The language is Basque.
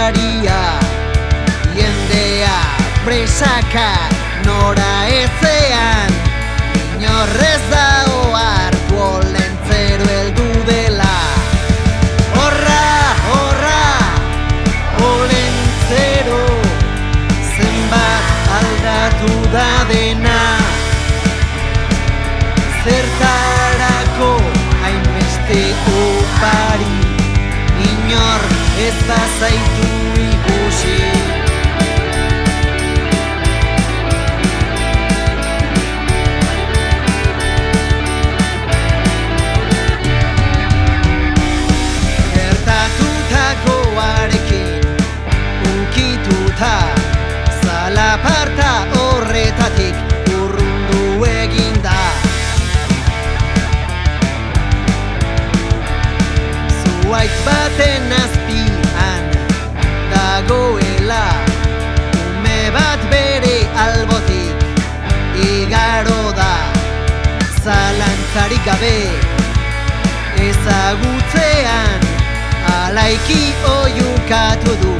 afaria, jendea presaka nora ezean, inorrez da ohartu olentzero heldu dela. Horra, horra, olentzero, zenbat aldatu da dena. Zertarako hainbeste opari, inor ez bazaitu ikusi. Gertatutakoarekin unkituta, zalaparta horretatik urrundu eginda. Zuhaitz baten azpian dagoela, ume bat bere albotik igaro da. Zalantzarik gabe ezagutzean alaiki oiukatu du.